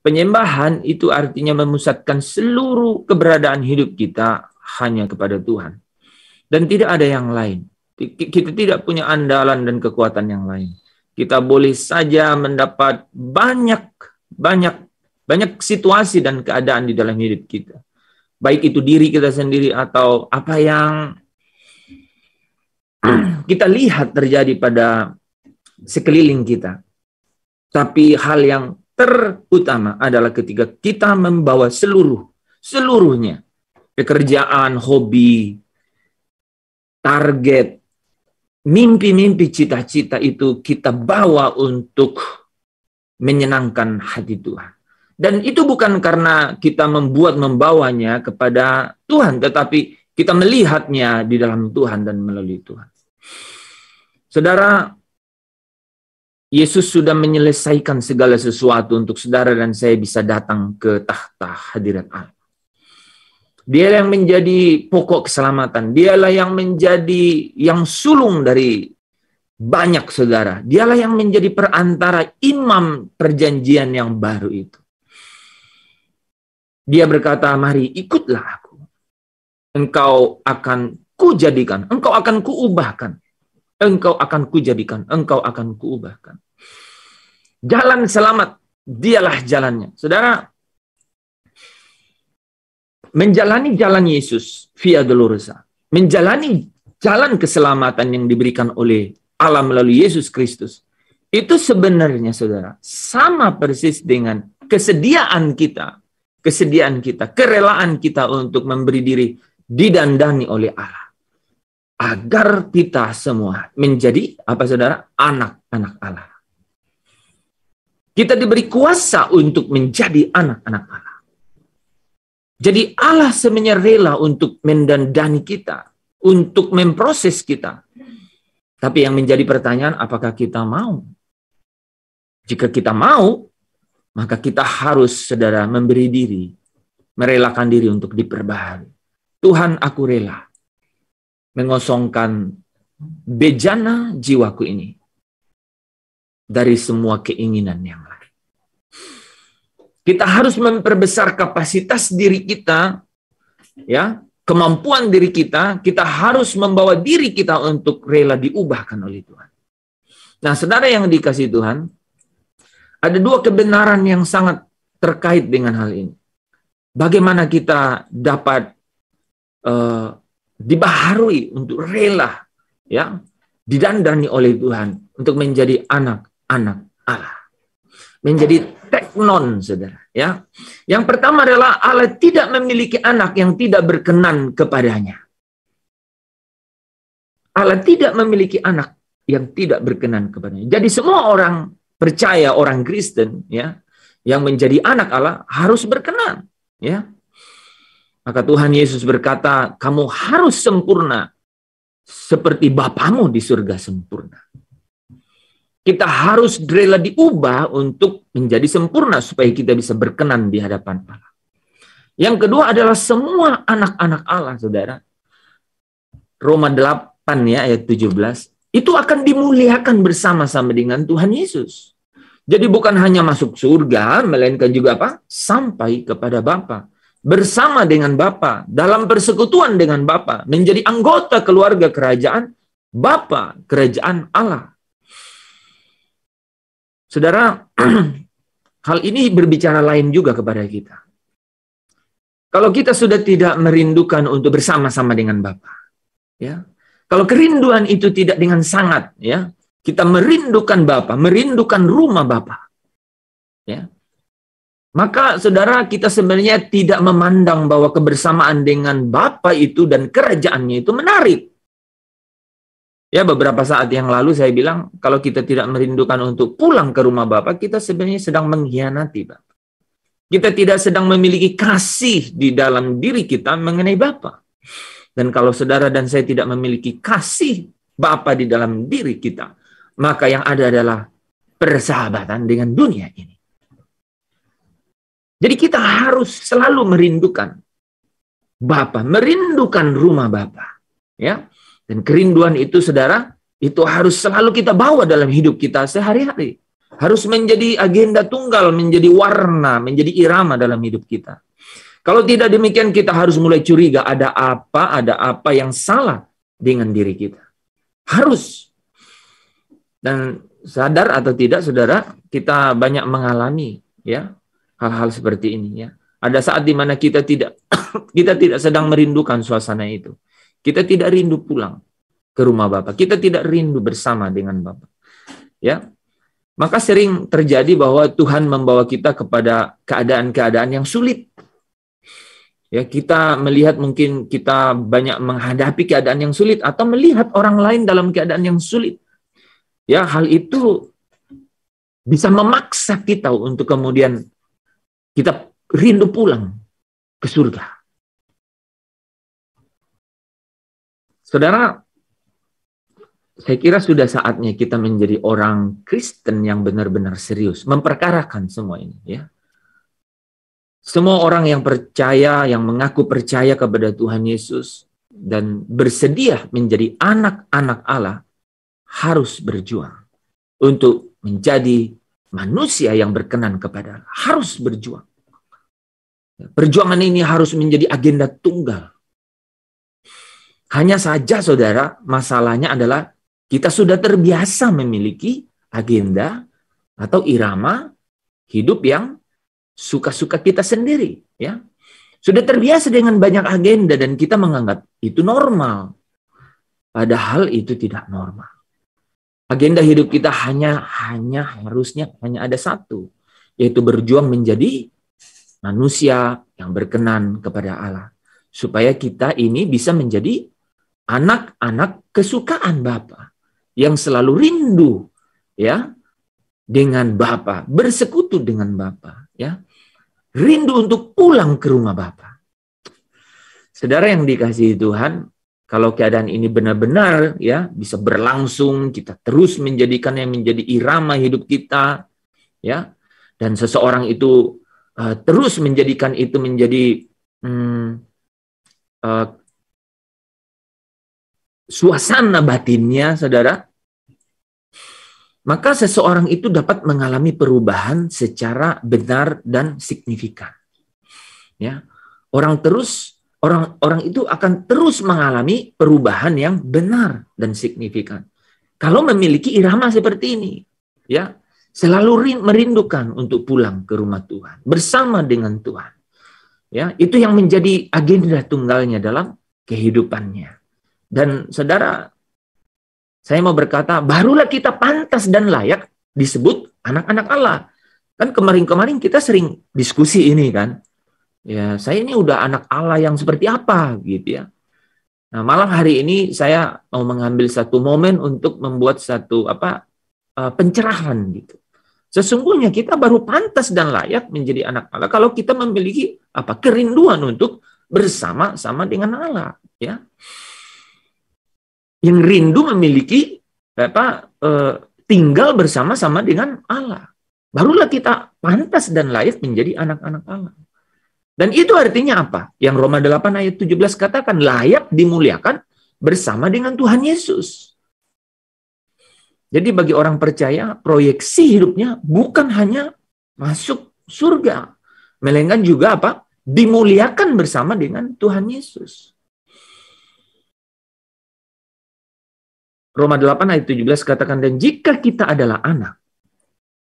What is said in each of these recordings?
Penyembahan itu artinya memusatkan seluruh keberadaan hidup kita hanya kepada Tuhan. Dan tidak ada yang lain. Kita tidak punya andalan dan kekuatan yang lain. Kita boleh saja mendapat banyak situasi dan keadaan di dalam hidup kita. Baik itu diri kita sendiri atau apa yang kita lihat terjadi pada sekeliling kita. Tapi hal yang terutama adalah ketika kita membawa seluruhnya. Pekerjaan, hobi, target, mimpi-mimpi, cita-cita itu kita bawa untuk menyenangkan hati Tuhan. Dan itu bukan karena kita membawanya kepada Tuhan, tetapi kita melihatnya di dalam Tuhan dan melalui Tuhan. Saudara, Yesus sudah menyelesaikan segala sesuatu untuk saudara dan saya bisa datang ke tahta hadirat Allah. Dia yang menjadi pokok keselamatan. Dialah yang menjadi yang sulung dari banyak saudara. Dialah yang menjadi perantara imam perjanjian yang baru itu. Dia berkata, mari ikutlah aku. Engkau akan kujadikan, engkau akan kuubahkan. Engkau akan kujadikan, engkau akan kuubahkan. Jalan selamat, dialah jalannya. Saudara, menjalani jalan Yesus via dolorosa, menjalani jalan keselamatan yang diberikan oleh Allah melalui Yesus Kristus, itu sebenarnya saudara, sama persis dengan kesediaan kita, kerelaan kita untuk memberi diri didandani oleh Allah. Agar kita semua menjadi, apa saudara? Anak-anak Allah. Kita diberi kuasa untuk menjadi anak-anak Allah. Jadi Allah sebenarnya rela untuk mendandani kita, untuk memproses kita. Tapi yang menjadi pertanyaan, apakah kita mau? Jika kita mau, maka kita harus, saudara, memberi diri, merelakan diri untuk diperbaharui. Tuhan, aku rela mengosongkan bejana jiwaku ini dari semua keinginan yang lain. Kita harus memperbesar kapasitas diri kita, ya, kemampuan diri kita. Kita harus membawa diri kita untuk rela diubahkan oleh Tuhan. Nah, saudara yang dikasihi Tuhan, ada dua kebenaran yang sangat terkait dengan hal ini. Bagaimana kita dapat dibaharui untuk rela, ya, didandani oleh Tuhan untuk menjadi anak-anak Allah, menjadi teknon, saudara. Ya, yang pertama adalah Allah tidak memiliki anak yang tidak berkenan kepadanya. Allah tidak memiliki anak yang tidak berkenan kepadanya. Jadi semua orang percaya, orang Kristen, ya, yang menjadi anak Allah harus berkenan, ya. Maka Tuhan Yesus berkata, kamu harus sempurna seperti Bapamu di surga sempurna. Kita harus rela diubah untuk menjadi sempurna supaya kita bisa berkenan di hadapan Allah. Yang kedua adalah semua anak-anak Allah, saudara. Roma 8 ya ayat 17. Itu akan dimuliakan bersama-sama dengan Tuhan Yesus. Jadi bukan hanya masuk surga, melainkan juga apa? Sampai kepada Bapa. Bersama dengan Bapa, dalam persekutuan dengan Bapa, menjadi anggota keluarga kerajaan Bapa, kerajaan Allah. Saudara, hal ini berbicara lain juga kepada kita. Kalau kita sudah tidak merindukan untuk bersama-sama dengan Bapa, ya. Kalau kerinduan itu tidak dengan sangat, ya, kita merindukan Bapa, merindukan rumah Bapa, ya. Maka saudara, kita sebenarnya tidak memandang bahwa kebersamaan dengan Bapa itu dan kerajaannya itu menarik. Ya, beberapa saat yang lalu saya bilang, kalau kita tidak merindukan untuk pulang ke rumah Bapa, kita sebenarnya sedang mengkhianati Bapa. Kita tidak sedang memiliki kasih di dalam diri kita mengenai Bapa. Dan kalau saudara dan saya tidak memiliki kasih Bapa di dalam diri kita, maka yang ada adalah persahabatan dengan dunia ini. Jadi kita harus selalu merindukan Bapa, merindukan rumah Bapa, ya. Dan kerinduan itu, saudara, itu harus selalu kita bawa dalam hidup kita sehari-hari. Harus menjadi agenda tunggal, menjadi warna, menjadi irama dalam hidup kita. Kalau tidak demikian, kita harus mulai curiga ada apa yang salah dengan diri kita. Harus. Dan sadar atau tidak, saudara, kita banyak mengalami ya hal-hal seperti ini ya. Ada saat di mana kita tidak sedang merindukan suasana itu. Kita tidak rindu pulang ke rumah Bapa. Kita tidak rindu bersama dengan Bapa. Ya. Maka sering terjadi bahwa Tuhan membawa kita kepada keadaan-keadaan yang sulit. Ya, kita melihat mungkin kita banyak menghadapi keadaan yang sulit atau melihat orang lain dalam keadaan yang sulit. Ya, hal itu bisa memaksa kita untuk kemudian kita rindu pulang ke surga. Saudara, saya kira sudah saatnya kita menjadi orang Kristen yang benar-benar serius, memperkarakan semua ini. Ya. Semua orang yang percaya, yang mengaku percaya kepada Tuhan Yesus, dan bersedia menjadi anak-anak Allah, harus berjuang untuk menjadi manusia yang berkenan kepada Allah. Harus berjuang. Perjuangan ini harus menjadi agenda tunggal. Hanya saja, saudara, masalahnya adalah kita sudah terbiasa memiliki agenda atau irama hidup yang suka-suka kita sendiri. Ya. Sudah terbiasa dengan banyak agenda dan kita menganggap itu normal. Padahal itu tidak normal. Agenda hidup kita harusnya ada satu, yaitu berjuang menjadi manusia yang berkenan kepada Allah. Supaya kita ini bisa menjadi anak-anak kesukaan Bapa yang selalu rindu ya dengan Bapa, bersekutu dengan Bapa, ya. Rindu untuk pulang ke rumah Bapa. Saudara yang dikasihi Tuhan, kalau keadaan ini benar-benar ya bisa berlangsung, kita terus menjadikannya menjadi irama hidup kita, ya. Dan seseorang itu terus menjadikan itu menjadi suasana batinnya, saudara, maka seseorang itu dapat mengalami perubahan secara benar dan signifikan. Ya, orang itu akan terus mengalami perubahan yang benar dan signifikan. Kalau memiliki irama seperti ini, ya, selalu merindukan untuk pulang ke rumah Tuhan, bersama dengan Tuhan. Ya, itu yang menjadi agenda tunggalnya dalam kehidupannya. Dan saudara, saya mau berkata, barulah kita pantas dan layak disebut anak-anak Allah. Kan kemarin-kemarin kita sering diskusi ini kan. Ya, saya ini udah anak Allah yang seperti apa gitu ya. Nah, malam hari ini saya mau mengambil satu momen untuk membuat satu pencerahan gitu. Sesungguhnya kita baru pantas dan layak menjadi anak Allah kalau kita memiliki kerinduan untuk bersama-sama dengan Allah, ya. Yang rindu memiliki tinggal bersama-sama dengan Allah. Barulah kita pantas dan layak menjadi anak-anak Allah. Dan itu artinya apa? Yang Roma 8 ayat 17 katakan layak dimuliakan bersama dengan Tuhan Yesus. Jadi bagi orang percaya, proyeksi hidupnya bukan hanya masuk surga, melainkan juga dimuliakan bersama dengan Tuhan Yesus. Roma 8 ayat 17 katakan, dan jika kita adalah anak,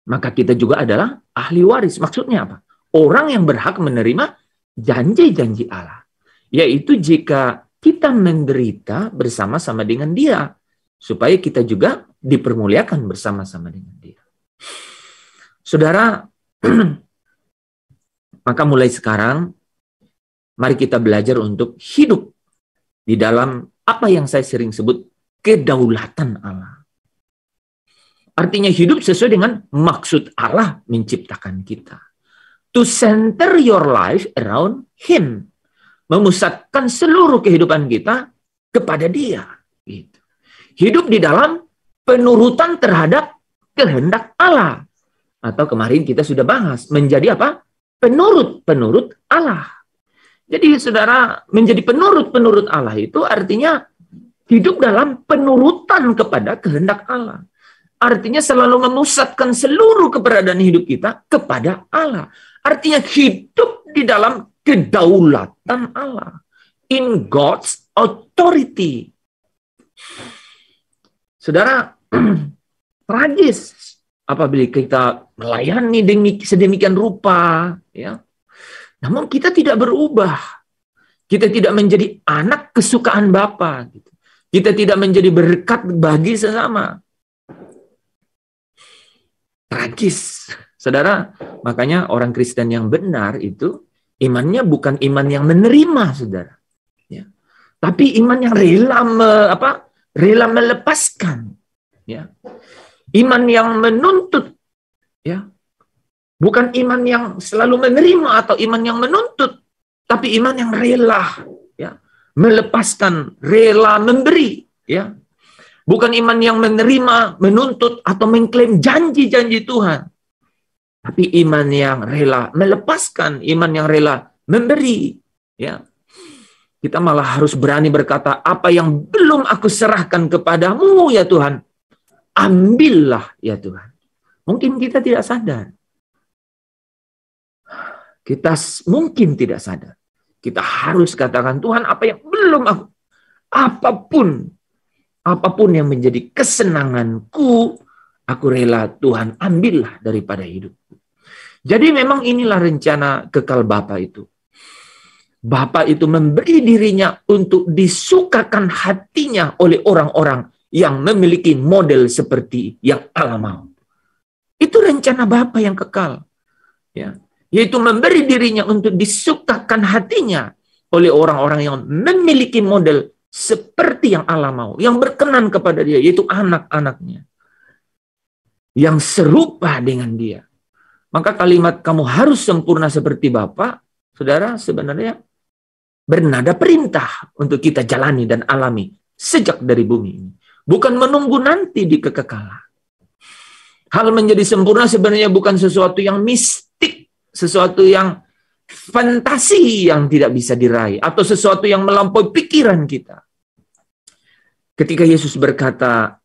maka kita juga adalah ahli waris. Maksudnya apa? Orang yang berhak menerima janji-janji Allah. Yaitu jika kita menderita bersama-sama dengan Dia, supaya kita juga dipermuliakan bersama-sama dengan Dia. Saudara, maka mulai sekarang, mari kita belajar untuk hidup di dalam apa yang saya sering sebut kedaulatan Allah. Artinya hidup sesuai dengan maksud Allah menciptakan kita. To center your life around Him. Memusatkan seluruh kehidupan kita kepada Dia. Gitu. Hidup di dalam penurutan terhadap kehendak Allah. Atau kemarin kita sudah bahas, menjadi penurut-penurut Allah. Jadi saudara, menjadi penurut-penurut Allah itu artinya hidup dalam penurutan kepada kehendak Allah. artinya selalu memusatkan seluruh keberadaan hidup kita kepada Allah. Artinya hidup di dalam kedaulatan Allah. In God's authority. Saudara, tragis apabila kita melayani sedemikian rupa, ya. Namun kita tidak berubah. Kita tidak menjadi anak kesukaan Bapa. Kita tidak menjadi berkat bagi sesama. Tragis. Saudara, makanya orang Kristen yang benar itu imannya bukan iman yang menerima, saudara. Ya. Tapi iman yang rela melepaskan. Ya. Iman yang menuntut. Ya. Bukan iman yang selalu menerima atau iman yang menuntut, tapi iman yang rela, ya, melepaskan, rela memberi, ya. Bukan iman yang menerima, menuntut atau mengklaim janji-janji Tuhan, tapi iman yang rela melepaskan, iman yang rela memberi, ya. Kita malah harus berani berkata, apa yang belum aku serahkan kepadamu, ya Tuhan, ambillah, ya Tuhan. Mungkin kita tidak sadar. Kita mungkin tidak sadar. Kita harus katakan, Tuhan, apa yang belum aku, apapun yang menjadi kesenanganku, aku rela, Tuhan, ambillah daripada hidupku. Jadi memang inilah rencana kekal Bapa itu. Bapa itu memberi dirinya untuk disukakan hatinya oleh orang-orang yang memiliki model seperti yang Allah mau. Itu rencana Bapa yang kekal. Ya. Yaitu memberi dirinya untuk disukakan hatinya oleh orang-orang yang memiliki model seperti yang Allah mau, yang berkenan kepada dia, yaitu anak-anaknya, yang serupa dengan dia. Maka kalimat kamu harus sempurna seperti Bapa, saudara, sebenarnya bernada perintah untuk kita jalani dan alami sejak dari bumi ini. Bukan menunggu nanti di kekekalan. Hal menjadi sempurna sebenarnya bukan sesuatu yang mistik, sesuatu yang fantasi yang tidak bisa diraih, atau sesuatu yang melampaui pikiran kita. Ketika Yesus berkata,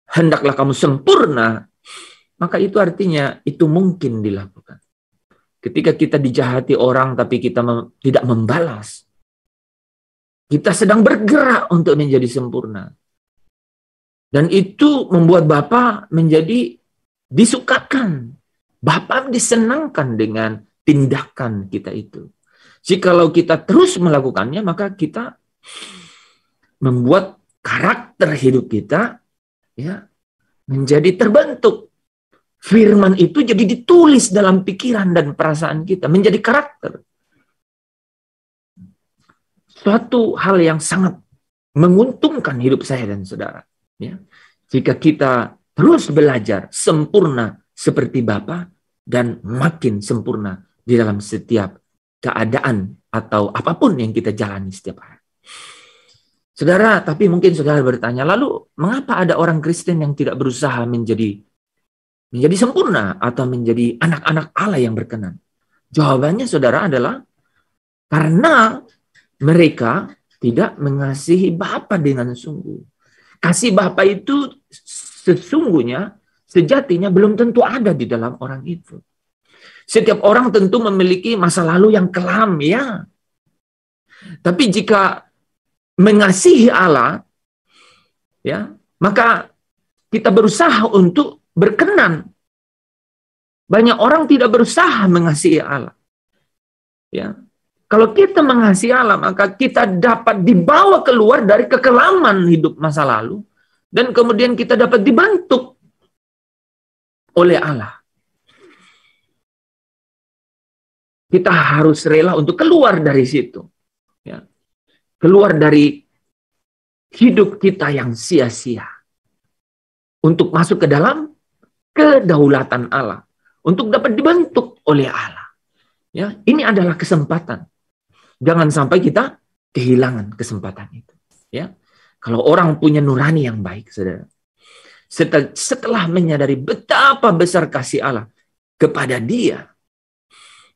hendaklah kamu sempurna, maka itu artinya itu mungkin dilakukan. Ketika kita dijahati orang tapi kita tidak membalas, kita sedang bergerak untuk menjadi sempurna. Dan itu membuat Bapa menjadi disukakan. Bapa disenangkan dengan tindakan kita itu. Jikalau kita terus melakukannya, maka kita membuat karakter hidup kita, ya, menjadi terbentuk. Firman itu jadi ditulis dalam pikiran dan perasaan kita, menjadi karakter. Suatu hal yang sangat menguntungkan hidup saya dan saudara. Ya. Jika kita terus belajar sempurna seperti Bapa dan makin sempurna di dalam setiap keadaan atau apapun yang kita jalani setiap hari. Saudara, tapi mungkin saudara bertanya, lalu mengapa ada orang Kristen yang tidak berusaha menjadi sempurna atau menjadi anak-anak Allah yang berkenan? Jawabannya saudara adalah karena mereka tidak mengasihi Bapa dengan sungguh. Kasih Bapa itu sesungguhnya, sejatinya belum tentu ada di dalam orang itu. Setiap orang tentu memiliki masa lalu yang kelam, ya. Tapi jika mengasihi Allah, ya, maka kita berusaha untuk berkenan. Banyak orang tidak berusaha mengasihi Allah. Ya. Kalau kita mengasihi Allah, maka kita dapat dibawa keluar dari kekelaman hidup masa lalu, dan kemudian kita dapat dibentuk oleh Allah. Kita harus rela untuk keluar dari situ. Ya. Keluar dari hidup kita yang sia-sia. Untuk masuk ke dalam kedaulatan Allah. Untuk dapat dibentuk oleh Allah. Ya, ini adalah kesempatan. Jangan sampai kita kehilangan kesempatan itu. Ya. Kalau orang punya nurani yang baik, saudara, setelah menyadari betapa besar kasih Allah kepada dia,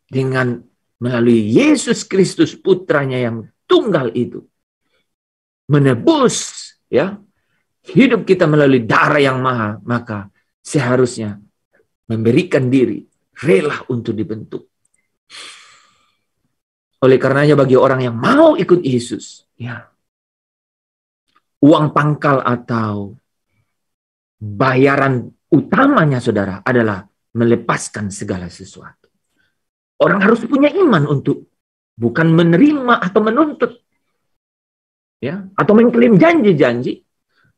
dengan melalui Yesus Kristus putranya yang tunggal itu, menebus, ya, hidup kita melalui darah yang mahal, maka seharusnya memberikan diri, rela untuk dibentuk. Oleh karenanya bagi orang yang mau ikut Yesus, ya, uang pangkal atau bayaran utamanya saudara adalah melepaskan segala sesuatu. Orang harus punya iman untuk bukan menerima atau menuntut, ya, atau mengklaim janji-janji,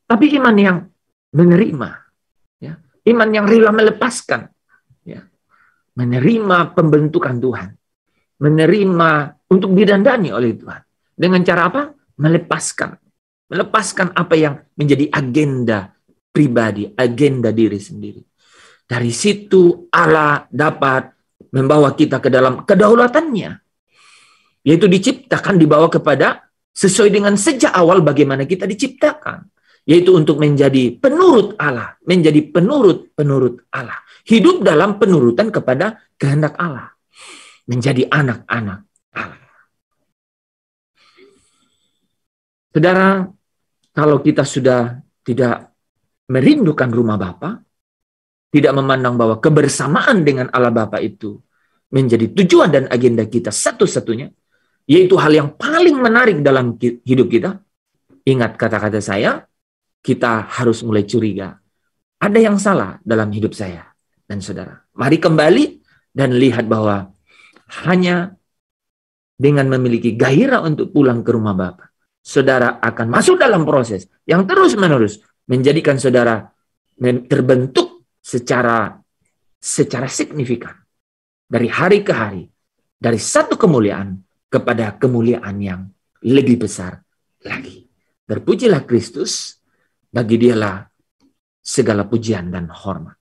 tapi iman yang menerima, ya, iman yang rela melepaskan, ya, menerima pembentukan Tuhan, menerima untuk didandani oleh Tuhan. Dengan cara apa? Melepaskan apa yang menjadi agenda pribadi, agenda diri sendiri. Dari situ Allah dapat membawa kita ke dalam kedaulatannya, yaitu diciptakan dibawa kepada sesuai dengan sejak awal bagaimana kita diciptakan, yaitu untuk menjadi penurut Allah, menjadi penurut Allah, hidup dalam penurutan kepada kehendak Allah, menjadi anak-anak Allah. Saudara, kalau kita sudah tidak merindukan rumah Bapa, tidak memandang bahwa kebersamaan dengan Allah Bapa itu menjadi tujuan dan agenda kita satu-satunya, yaitu hal yang paling menarik dalam hidup kita. Ingat kata-kata saya, kita harus mulai curiga. Ada yang salah dalam hidup saya dan saudara. Mari kembali dan lihat bahwa hanya dengan memiliki gairah untuk pulang ke rumah Bapa, saudara akan masuk dalam proses yang terus-menerus menjadikan saudara terbentuk secara signifikan dari hari ke hari, dari satu kemuliaan kepada kemuliaan yang lebih besar lagi. Berpujilah Kristus, bagi Dialah segala pujian dan hormat.